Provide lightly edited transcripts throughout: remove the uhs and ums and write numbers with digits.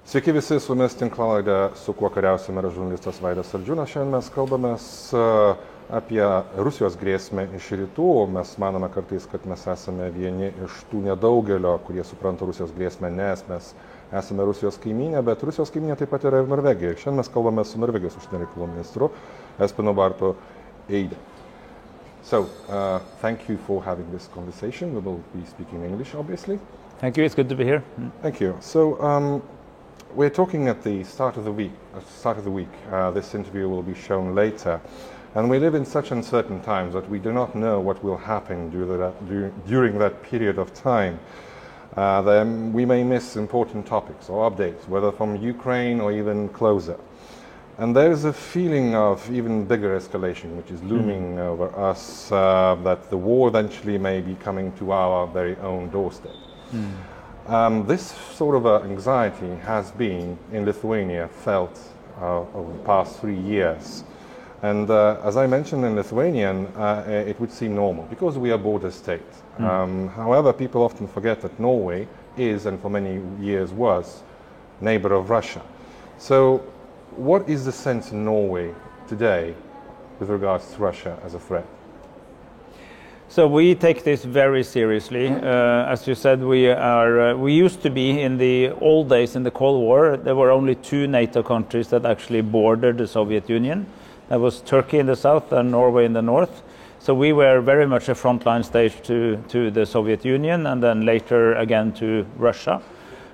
Sveiki visi, su mumis tinklalaidė Su kuo kariausim yra žurnalistas Saldziunas. Šiandien mes kalbamės apie Rusijos grėsmę iš rytų. Mes manome kartais, kad mes esame vieni iš tų nedaugelio, kurie supranta Rusijos grėsmę, nes mes esame Rusijos kaimynė, bet Rusijos kaimynė taip pat yra ir Norvegija. Šiandien mes kalbame su Norvegijos užsienio reikalų ministru Espen Eide. So, thank you for having this conversation. We will be speaking English, obviously. Thank you, it's good to be here. Thank you. So, we're talking at the start of the week. This interview will be shown later. And we live in such uncertain times that we do not know what will happen during that period of time. Then we may miss important topics or updates, whether from Ukraine or even closer. And there is a feeling of even bigger escalation, which is looming over us, that the war eventually may be coming to our very own doorstep. This sort of anxiety has been in Lithuania felt over the past 3 years. And as I mentioned, in Lithuanian, it would seem normal because we are a border state. However, people often forget that Norway is, and for many years was, neighbor of Russia. So what is the sense in Norway today with regards to Russia as a threat? So we take this very seriously. As you said, we used to be, in the old days in the Cold War, there were only 2 NATO countries that actually bordered the Soviet Union. That was Turkey in the south and Norway in the north. So we were very much a frontline state to the Soviet Union and then later again to Russia.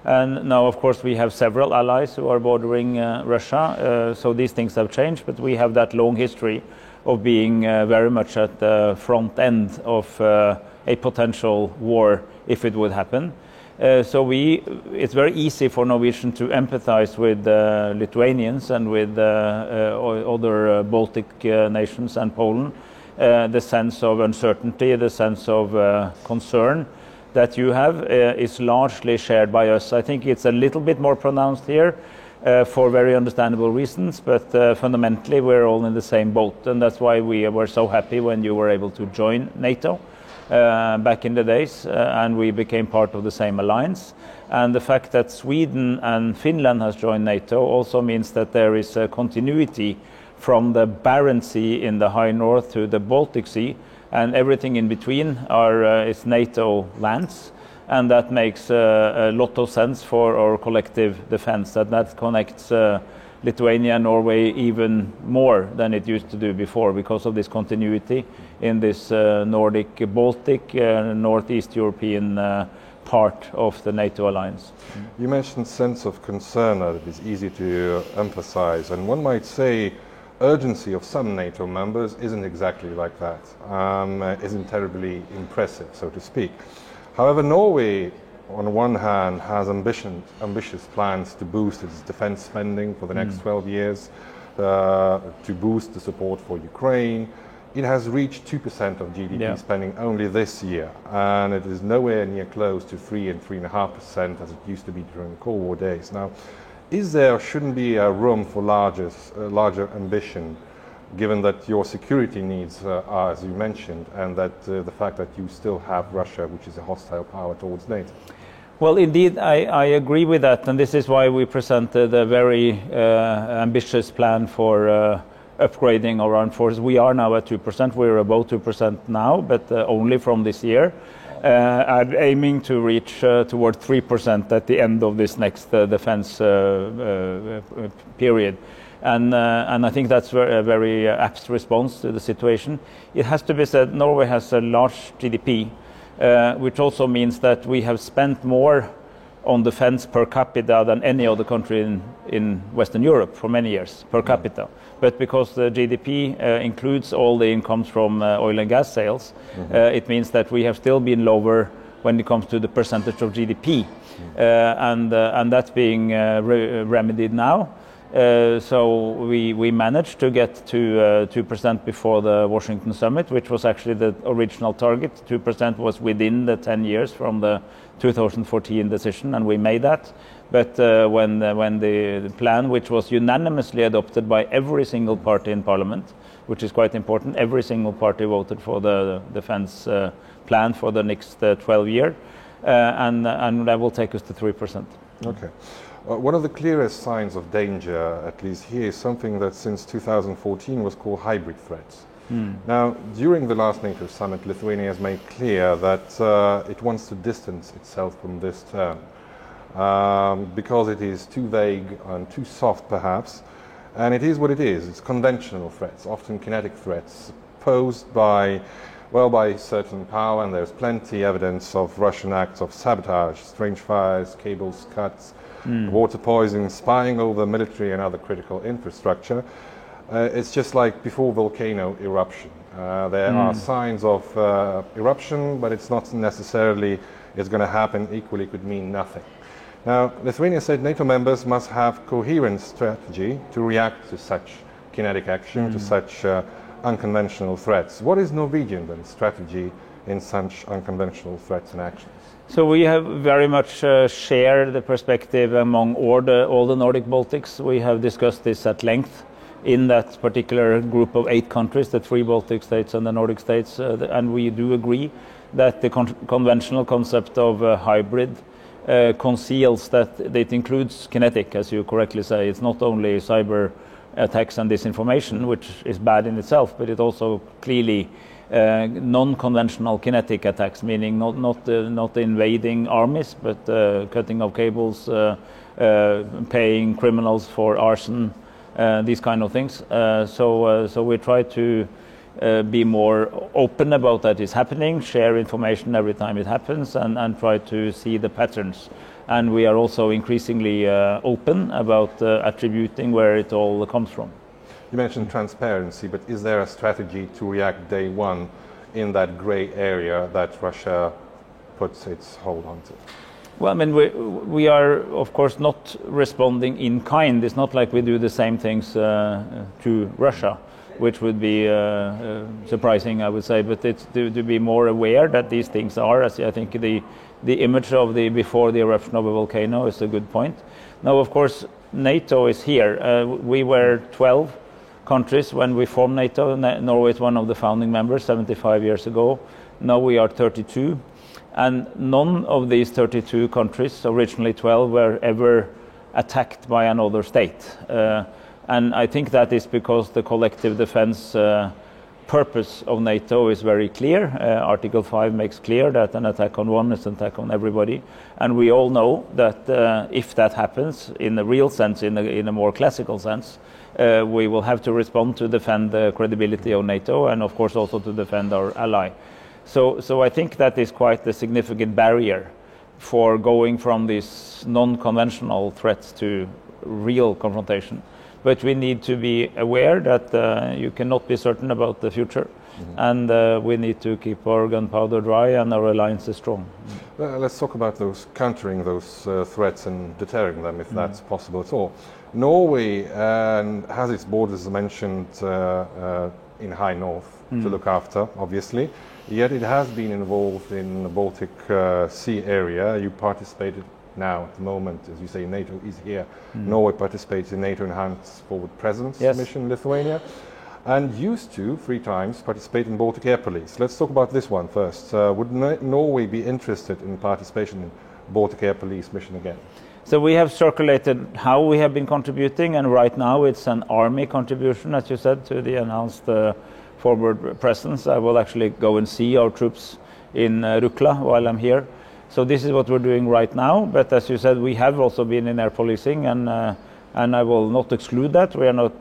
And now, of course, we have several allies who are bordering Russia. So these things have changed, but we have that long history of being very much at the front end of a potential war if it would happen. So it's very easy for Norwegian to empathize with Lithuanians and with other Baltic nations and Poland. The sense of uncertainty, the sense of concern that you have is largely shared by us. I think it's a little bit more pronounced here for very understandable reasons, but fundamentally we're all in the same boat, and that's why we were so happy when you were able to join NATO back in the days, and we became part of the same alliance. And the fact that Sweden and Finland has joined NATO also means that there is a continuity from the Barents Sea in the high north to the Baltic Sea, and everything in between is NATO lands. And that makes a lot of sense for our collective defense, that connects Lithuania and Norway even more than it used to do before because of this continuity in this Nordic-Baltic, Northeast European part of the NATO alliance. You mentioned sense of concern that it is easy to emphasize, and one might say urgency of some NATO members isn't exactly like that, isn't terribly impressive, so to speak. However, Norway, on one hand, has ambitious plans to boost its defense spending for the next 12 years, to boost the support for Ukraine. It has reached 2% of GDP spending only this year, and it is nowhere near close to 3 and 3.5% as it used to be during the Cold War days. Now, is there or shouldn't be a room for larger ambition, given that your security needs are, as you mentioned, and that the fact that you still have Russia, which is a hostile power towards NATO? Well, indeed, I agree with that, and this is why we presented a very ambitious plan for upgrading our armed forces. We are now at 2%. We're above 2% now, but only from this year. I'm aiming to reach toward 3% at the end of this next defense period. And I think that's a very apt response to the situation. It has to be said, Norway has a large GDP, which also means that we have spent more on defense per capita than any other country in Western Europe for many years, per capita. But because the GDP includes all the incomes from oil and gas sales, it means that we have still been lower when it comes to the percentage of GDP. And that's being remedied now. So we managed to get to 2% before the Washington summit, which was actually the original target. 2% was within the 10 years from the 2014 decision, and we made that. But when the plan, which was unanimously adopted by every single party in Parliament, which is quite important, every single party voted for the defense plan for the next 12 years. and that will take us to 3%. Okay. One of the clearest signs of danger, at least here, is something that since 2014 was called hybrid threats. Now, during the last NATO summit, Lithuania has made clear that it wants to distance itself from this term because it is too vague and too soft, perhaps. And it is what it is. It's conventional threats, often kinetic threats, posed by certain power, and there's plenty evidence of Russian acts of sabotage, strange fires, cables cuts, water poisoning, spying over military and other critical infrastructure. It's just like before volcano eruption. There are signs of eruption, but it's not necessarily it's going to happen. Equally could mean nothing. Now, Lithuania said NATO members must have coherent strategy to react to such kinetic action, to such unconventional threats. What is Norwegian then strategy in such unconventional threats and actions? So we have very much shared the perspective among all the Nordic Baltics. We have discussed this at length in that particular group of 8 countries, the 3 Baltic states and the Nordic states, and we do agree that the conventional concept of hybrid conceals that it includes kinetic, as you correctly say. It's not only cyber attacks and disinformation, which is bad in itself, but it also clearly non-conventional kinetic attacks, meaning not invading armies, but cutting of cables, paying criminals for arson, these kind of things. So we try to be more open about that is happening, share information every time it happens, and try to see the patterns. And we are also increasingly open about attributing where it all comes from. You mentioned transparency, but is there a strategy to react day one in that grey area that Russia puts its hold onto? Well, I mean, we are, of course, not responding in kind. It's not like we do the same things to Russia, which would be surprising, I would say. But it's to be more aware that these things are, as I think the image of before the eruption of a volcano is a good point. Now, of course, NATO is here. We were 12 countries when we formed NATO. Norway is one of the founding members 75 years ago. Now we are 32. And none of these 32 countries, originally 12, were ever attacked by another state. And I think that is because the collective defense purpose of NATO is very clear. Article 5 makes clear that an attack on one is an attack on everybody. And we all know that if that happens, in the real sense, in a more classical sense, we will have to respond to defend the credibility of NATO and, of course, also to defend our ally. So I think that is quite a significant barrier for going from these non-conventional threats to real confrontation. But we need to be aware that you cannot be certain about the future, and we need to keep our gunpowder dry and our alliances strong. Let's talk about countering those threats and deterring them, if that's possible at all. Norway has its borders, as mentioned, in high north to look after, obviously. Yet it has been involved in the Baltic Sea area. You participated now at the moment, as you say, NATO is here. Norway participates in NATO Enhanced Forward Presence mission in Lithuania, and used to 3 times participate in Baltic Air Police. Let's talk about this one first. Would Norway be interested in participation in Baltic Air Police mission again? So we have circulated how we have been contributing, and right now it's an army contribution, as you said, to the enhanced forward presence. I will actually go and see our troops in Rukla while I'm here. So this is what we're doing right now. But as you said, we have also been in air policing, and I will not exclude that. We are not.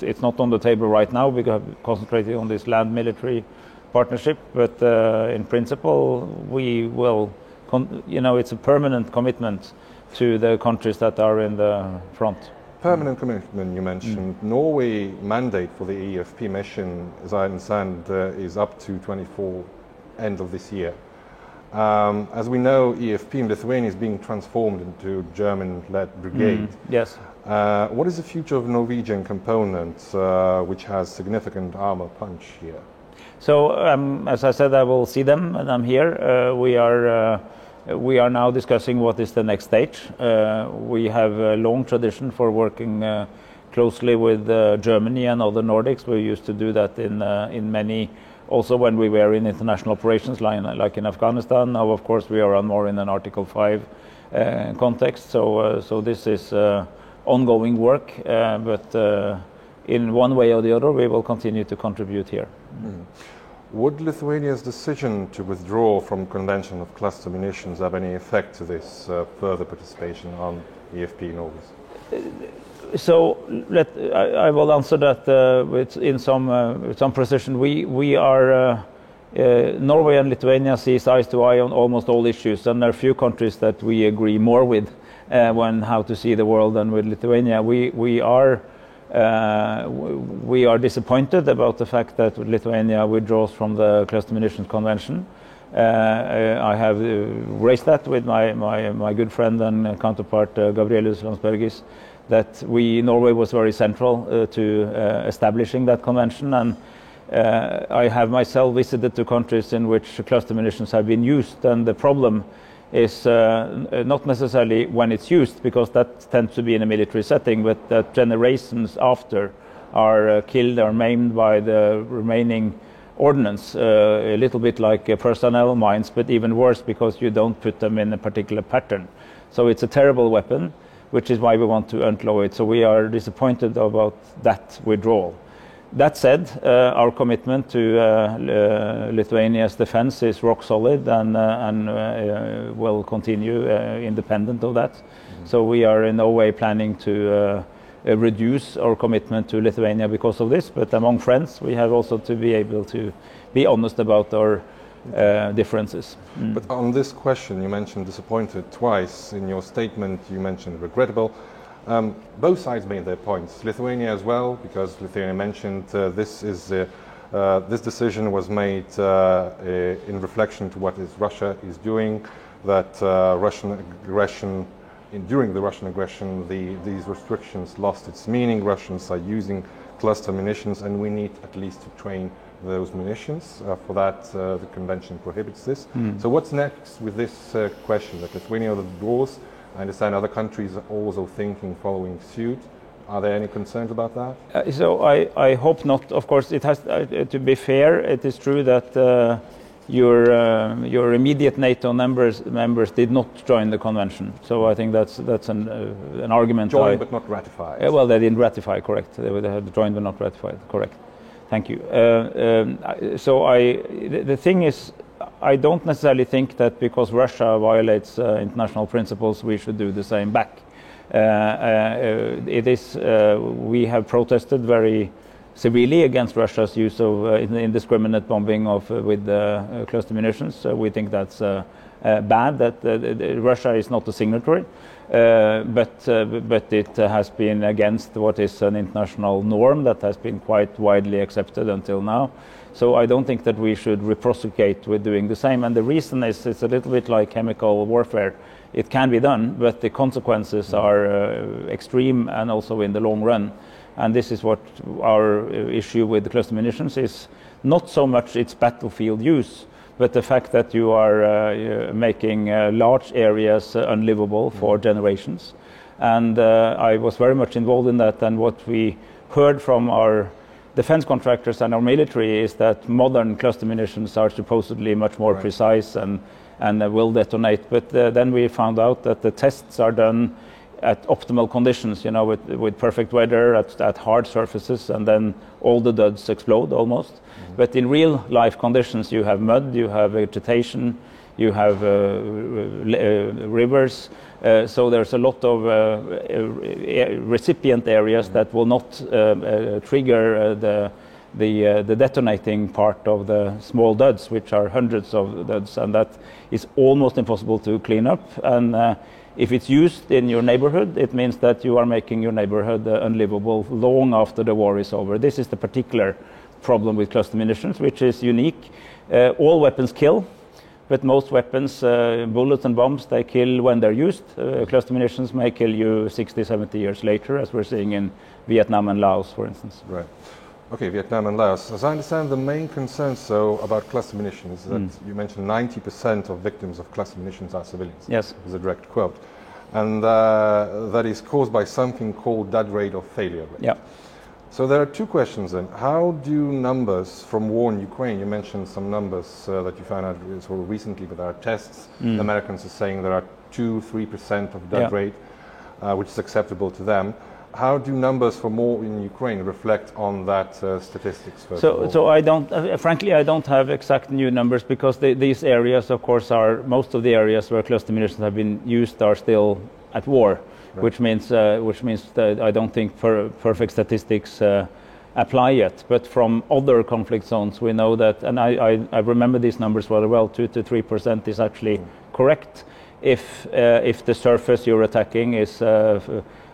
It's not on the table right now because we're concentrating on this land military partnership. But in principle, we will. It's a permanent commitment to the countries that are in the front. Permanent commitment, you mentioned. Norway mandate for the EFP mission, as I understand, is up to 24 end of this year. As we know, EFP in Lithuania is being transformed into German-led brigade. Yes. What is the future of Norwegian component, which has significant armor punch here? So, as I said, I will see them, and I'm here. We are now discussing what is the next stage. We have a long tradition for working closely with Germany and other Nordics. We used to do that in many also when we were in international operations like in Afghanistan. Now, of course, we are more in an Article 5 context. So this is ongoing work, but in one way or the other, we will continue to contribute here. Mm. Would Lithuania's decision to withdraw from Convention of Cluster Munitions have any effect to this further participation on EFP Norways? So I will answer that with some precision. We are Norway and Lithuania sees eye to eye on almost all issues, and there are few countries that we agree more with when how to see the world than with Lithuania. We are disappointed about the fact that Lithuania withdraws from the Cluster Munitions Convention. I have raised that with my good friend and counterpart Gabrielius Landsbergis, that Norway was very central to establishing that convention, and I have myself visited two countries in which cluster munitions have been used, and the problem is not necessarily when it's used, because that tends to be in a military setting, but that generations after are killed or maimed by the remaining ordnance, a little bit like personnel mines, but even worse because you don't put them in a particular pattern. So it's a terrible weapon, which is why we want to outlaw it. So we are disappointed about that withdrawal. That said, our commitment to Lithuania's defense is rock solid and will continue independent of that. Mm-hmm. So we are in no way planning to reduce our commitment to Lithuania because of this, but among friends we have also to be able to be honest about our differences. Mm. But on this question, you mentioned disappointed twice. In your statement you mentioned regrettable. Both sides made their points. Lithuania as well, because Lithuania mentioned this decision was made in reflection to what Russia is doing, that during the Russian aggression, these restrictions lost its meaning. Russians are using cluster munitions, and we need at least to train those munitions. For that, the convention prohibits this. Mm. So what's next with this question that Lithuania withdraws? I understand other countries are also thinking, following suit. Are there any concerns about that? So I hope not. Of course, it has to be fair. It is true that your immediate NATO members did not join the convention. So I think that's an argument. Joined but not ratified. Well, they didn't ratify. Correct. They had joined but not ratified. Correct. Thank you. So the thing is, I don't necessarily think that because Russia violates international principles, we should do the same back. We have protested very severely against Russia's use of indiscriminate bombing with cluster munitions. We think that's bad. That Russia is not a signatory, but it has been against what is an international norm that has been quite widely accepted until now. So I don't think that we should reciprocate with doing the same. And the reason is it's a little bit like chemical warfare. It can be done, but the consequences are extreme and also in the long run. And this is what our issue with the cluster munitions is, not so much its battlefield use, but the fact that you are making large areas unlivable for generations. And I was very much involved in that, and what we heard from our defense contractors and our military is that modern cluster munitions are supposedly much more precise and will detonate. But then we found out that the tests are done at optimal conditions, with perfect weather at hard surfaces, and then all the duds explode almost. Mm-hmm. But in real life conditions, you have mud, you have vegetation, you have rivers. So there's a lot of recipient areas that will not trigger the detonating part of the small duds, which are hundreds of duds, and that is almost impossible to clean up. And if it's used in your neighborhood, it means that you are making your neighborhood unlivable long after the war is over. This is the particular problem with cluster munitions, which is unique. All weapons kill, but most weapons, bullets and bombs, they kill when they're used. Cluster munitions may kill you 60, 70 years later, as we're seeing in Vietnam and Laos, for instance. Right. Okay, Vietnam and Laos. As I understand, the main concern about cluster munitions is that you mentioned 90% of victims of cluster munitions are civilians. Yes. Is a direct quote. And that is caused by something called dud rate or failure rate. Yeah. So there are two questions then. How do numbers from war in Ukraine, you mentioned some numbers that you found out sort of recently, but there are tests. The Americans are saying there are 2-3% of death rate, which is acceptable to them. How do numbers from war in Ukraine reflect on that statistics? So I don't, frankly, I don't have exact new numbers because these areas, of course, are most of the areas where cluster munitions have been used are still at war. Right. Which means that I don't think perfect statistics apply yet. But from other conflict zones, we know that, and I remember these numbers very well. 2 to 3% is actually correct if the surface you're attacking is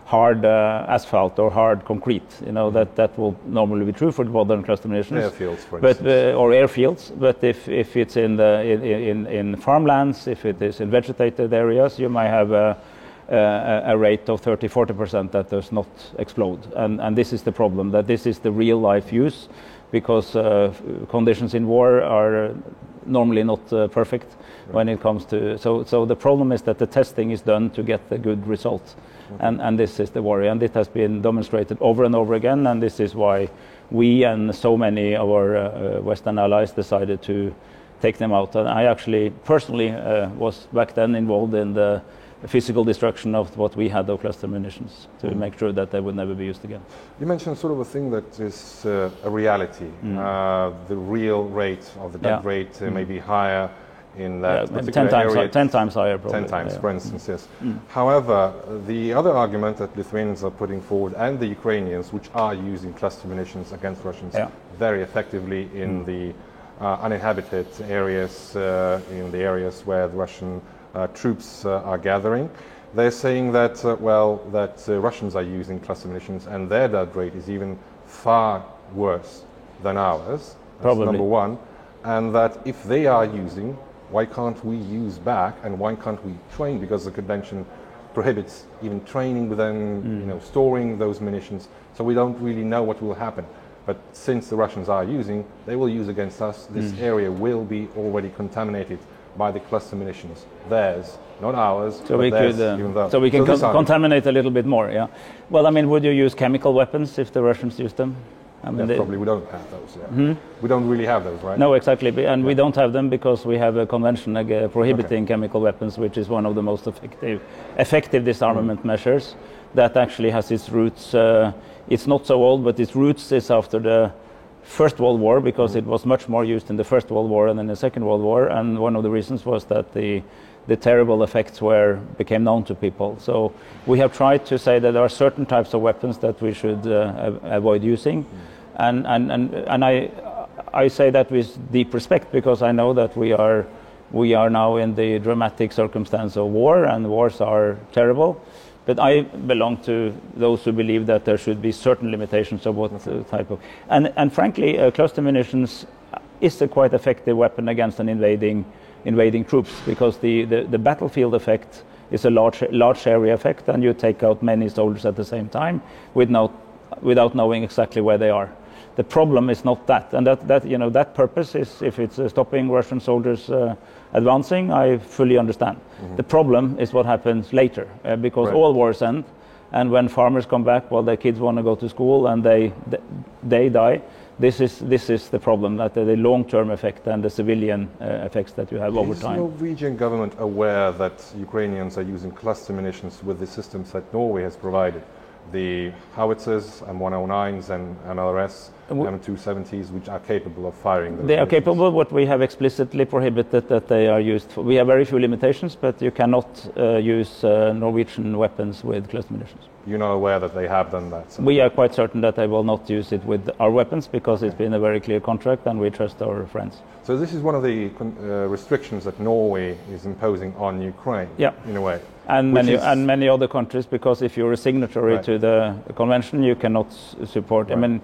hard asphalt or hard concrete. You know that will normally be true for the modern cluster munitions. Airfields, for instance. Or airfields. But if it's in farmlands, if it is in vegetated areas, you might have a rate of 30-40% that does not explode, and this is the problem, that this is the real life use, because conditions in war are normally not perfect when it comes to, so the problem is that the testing is done to get the good results, and this is the worry, and it has been demonstrated over and over again, and this is why we and so many of our Western allies decided to take them out. And I actually personally was back then involved in the physical destruction of what we had of cluster munitions to make sure that they would never be used again. You mentioned sort of a thing that is a reality. The real rate of the death rate may be higher in that particular area. 10 times higher, probably. 10 times, for instance, yes. However, the other argument that Lithuanians are putting forward, and the Ukrainians, which are using cluster munitions against Russians very effectively in the uninhabited areas, in the areas where the Russian troops are gathering. They're saying that, Russians are using cluster munitions and their death rate is even far worse than ours. That's probably number one. And that if they are using, why can't we use back, and why can't we train? Because the convention prohibits even training with them, storing those munitions. So we don't really know what will happen. But since the Russians are using, they will use against us. This area will be already contaminated by the cluster munitions, theirs, not ours. So we could, so we can contaminate a little bit more. Yeah. Well, I mean, would you use chemical weapons if the Russians used them? I mean, probably we don't have those. Yeah. We don't really have those, right? No, exactly, and we don't have them because we have a convention prohibiting chemical weapons, which is one of the most effective disarmament measures. That actually has its roots. It's not so old, but its roots is after the First World War, because it was much more used in the First World War than in the Second World War, and one of the reasons was that the terrible effects became known to people. So we have tried to say that there are certain types of weapons that we should avoid using, and I say that with deep respect, because I know that we are now in the dramatic circumstance of war, and wars are terrible. But I belong to those who believe that there should be certain limitations of what type of... And frankly, cluster munitions is a quite effective weapon against an invading troops, because the battlefield effect is a large area effect, and you take out many soldiers at the same time without knowing exactly where they are. The problem is not that, and that purpose is, if it's stopping Russian soldiers advancing, I fully understand. The problem is what happens later, because all wars end, and when farmers come back, well, their kids want to go to school and they die. This is the problem, that the long-term effect and the civilian effects that you have over time. Is the Norwegian government aware that Ukrainians are using cluster munitions with the systems that Norway has provided? The howitzers, M109s and MLRS, M270s, which are capable of firing those. They are capable, but we have explicitly prohibited that they are used. We have very few limitations, but you cannot use Norwegian weapons with cluster munitions. You're not aware that they have done that? So. We are quite certain that they will not use it with our weapons, because it's been a very clear contract and we trust our friends. So this is one of the restrictions that Norway is imposing on Ukraine, in a way. And many other countries, because if you're a signatory to the convention, you cannot support. I mean,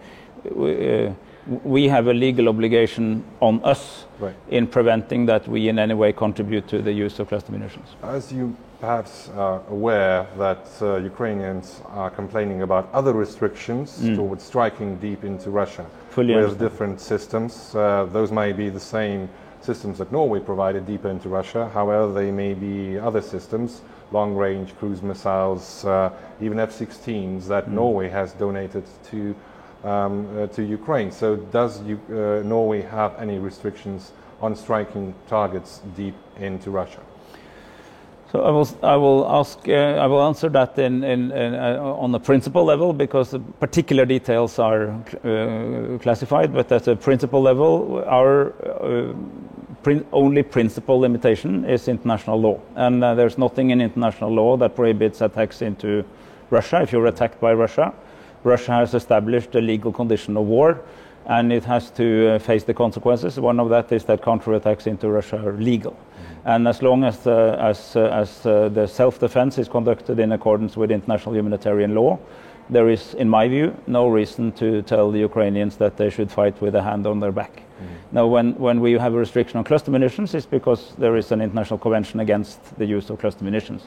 we have a legal obligation on us in preventing that we in any way contribute to the use of cluster munitions. As you perhaps are aware that Ukrainians are complaining about other restrictions towards striking deep into Russia with different systems. Those may be the same systems that Norway provided deeper into Russia. However, they may be other systems, long-range cruise missiles, even F-16s that Norway has donated to to Ukraine. So does Norway have any restrictions on striking targets deep into Russia? So I will answer that on a principle level, because the particular details are classified. But at a principle level, our only principal limitation is international law, and there's nothing in international law that prohibits attacks into Russia. If you're attacked by Russia, Russia has established a legal condition of war, and it has to face the consequences. One of that is that counterattacks into Russia are legal. And as long as the self-defense is conducted in accordance with international humanitarian law, there is, in my view, no reason to tell the Ukrainians that they should fight with a hand on their back. Now, when we have a restriction on cluster munitions, it's because there is an international convention against the use of cluster munitions.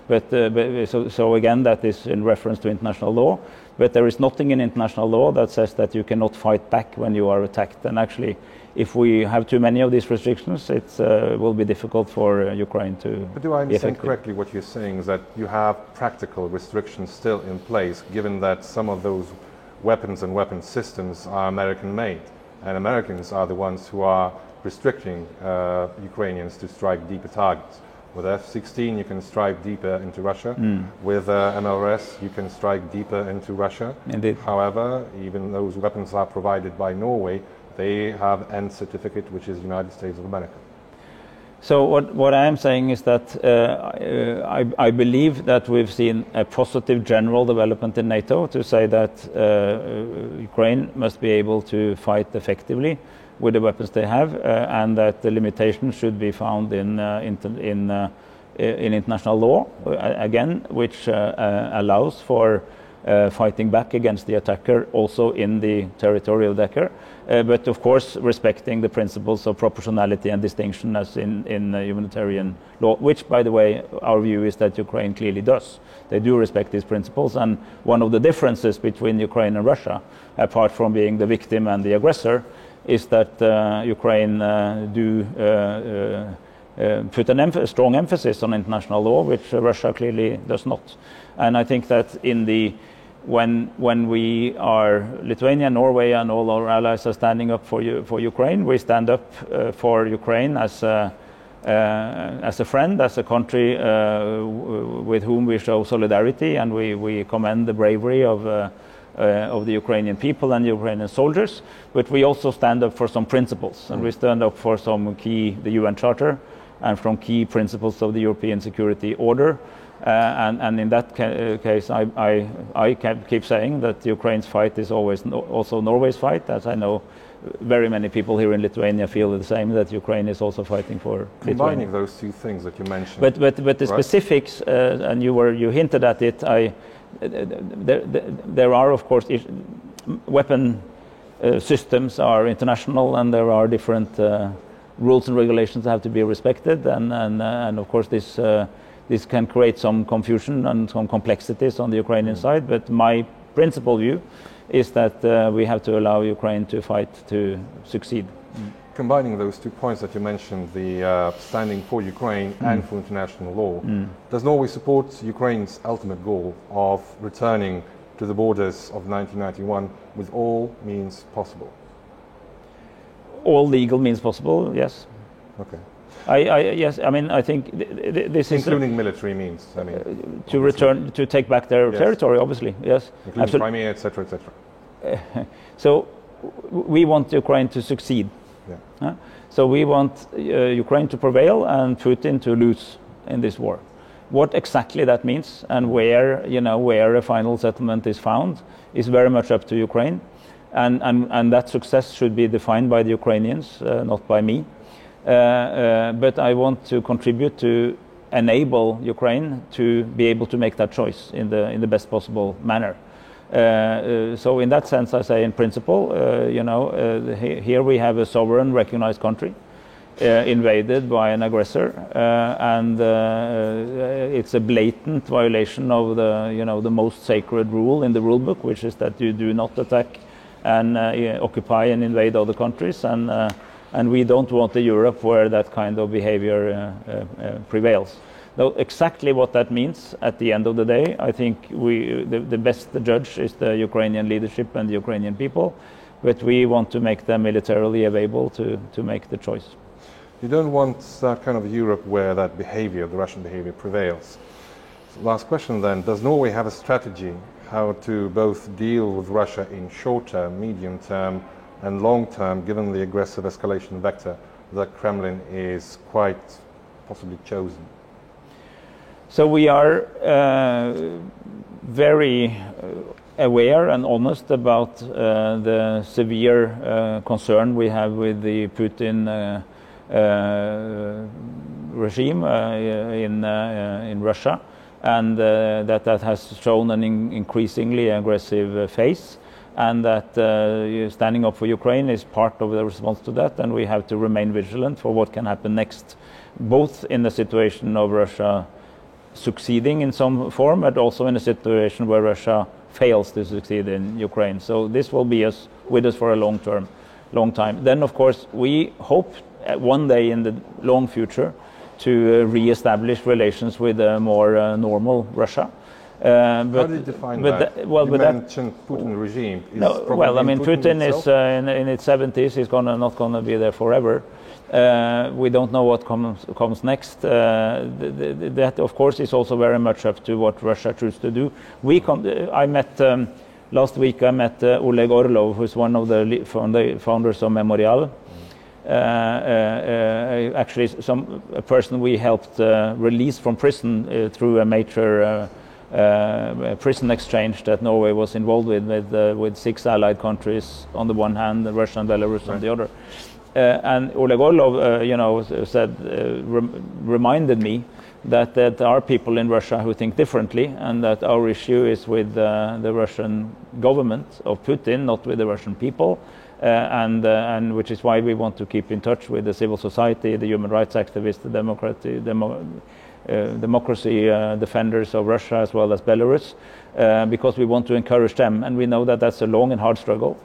So again, that is in reference to international law, but there is nothing in international law that says that you cannot fight back when you are attacked. And actually, if we have too many of these restrictions, it will be difficult for Ukraine to. But do I understand correctly what you're saying is that you have practical restrictions still in place, given that some of those weapons and weapon systems are American-made, and Americans are the ones who are restricting Ukrainians to strike deeper targets. With F-16, you can strike deeper into Russia. With MLRS, you can strike deeper into Russia. Indeed. However, even those weapons are provided by Norway. They have N certificate, which is United States of America. So what I am saying is that I believe that we've seen a positive general development in NATO to say that Ukraine must be able to fight effectively with the weapons they have, and that the limitations should be found in international law, again, which allows for fighting back against the attacker also in the territorial attacker, but of course respecting the principles of proportionality and distinction as in humanitarian law, which, by the way, our view is that Ukraine clearly does. They do respect these principles, and one of the differences between Ukraine and Russia, apart from being the victim and the aggressor, is that Ukraine put a strong emphasis on international law, which Russia clearly does not. And I think that when we are Lithuania, Norway, and all our allies are standing up for Ukraine, we stand up for Ukraine as a friend, as a country with whom we show solidarity, and we commend the bravery of the Ukrainian people and Ukrainian soldiers. But we also stand up for some principles, and we stand up for some key, the UN Charter, and from key principles of the European Security Order. And in that case, I keep saying that Ukraine's fight is always also Norway's fight, as I know very many people here in Lithuania feel the same, that Ukraine is also fighting for combining Lithuania. Those two things that you mentioned. But the specifics, and you hinted at it. There are, of course, weapon systems are international, and there are different rules and regulations that have to be respected, and of course this can create some confusion and some complexities on the Ukrainian side. But my principal view is that we have to allow Ukraine to fight to succeed. Combining those 2 points that you mentioned, the standing for Ukraine and for international law, does Norway support Ukraine's ultimate goal of returning to the borders of 1991 with all means possible? All legal means possible, yes. Okay. Yes, I mean, I think this is including military means. I mean, to return, to take back their territory, obviously, yes. Including Crimea, etc., etc. So we want Ukraine to succeed. Yeah. So we want Ukraine to prevail and Putin to lose in this war. What exactly that means and where a final settlement is found is very much up to Ukraine, and that success should be defined by the Ukrainians, not by me. But I want to contribute to enable Ukraine to be able to make that choice in the best possible manner. So in that sense, I say in principle, here we have a sovereign recognized country invaded by an aggressor, and it's a blatant violation of the most sacred rule in the rule book, which is that you do not attack and occupy and invade other countries, and we don't want a Europe where that kind of behavior prevails. Though exactly what that means at the end of the day, I think the best judge is the Ukrainian leadership and the Ukrainian people, but we want to make them militarily able to make the choice. You don't want that kind of Europe where that behavior, the Russian behavior, prevails. So last question then, does Norway have a strategy how to both deal with Russia in short term, medium term and long term, given the aggressive escalation vector that Kremlin is quite possibly chosen? So we are very aware and honest about the severe concern we have with the Putin regime in Russia, and that has shown an increasingly aggressive face, and that standing up for Ukraine is part of the response to that, and we have to remain vigilant for what can happen next, both in the situation of Russia succeeding in some form, but also in a situation where Russia fails to succeed in Ukraine. So this will be with us for a long time. Then, of course, we hope one day in the long future to re-establish relations with a more normal Russia. How do you define that? You mentioned Putin regime. Well, I mean, Putin is in its 70s. He's not going to be there forever. We don't know what comes next. That, of course, is also very much up to what Russia chooses to do. Last week I met Oleg Orlov, who's one of the founders of Memorial. Actually, a person we helped release from prison through a major prison exchange that Norway was involved with 6 allied countries on the one hand, Russia and Belarus on the other. And Oleg Orlov, reminded me that there are people in Russia who think differently, and that our issue is with the Russian government of Putin, not with the Russian people, and which is why we want to keep in touch with the civil society, the human rights activists, the democracy defenders of Russia as well as Belarus, because we want to encourage them, and we know that that's a long and hard struggle.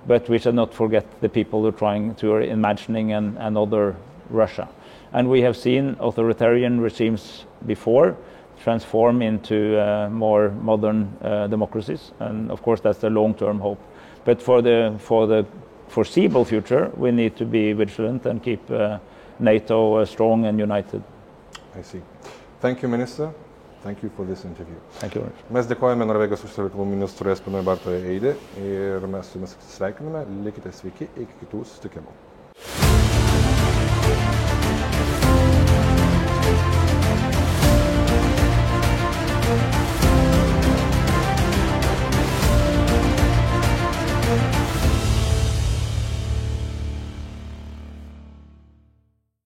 But we should not forget the people who are imagining another Russia. And we have seen authoritarian regimes before transform into more modern democracies. And of course, that's the long-term hope. But for the foreseeable future, we need to be vigilant and keep NATO strong and united. I see. Thank you, Minister. Thank you for this interview. Thank you. Mes dėkojame Norvegijos užsienio reikalų ministrui Espenui Bartui Eidė ir mes su jumis sveikiname. Likite sveiki, iki kitų susitikimų.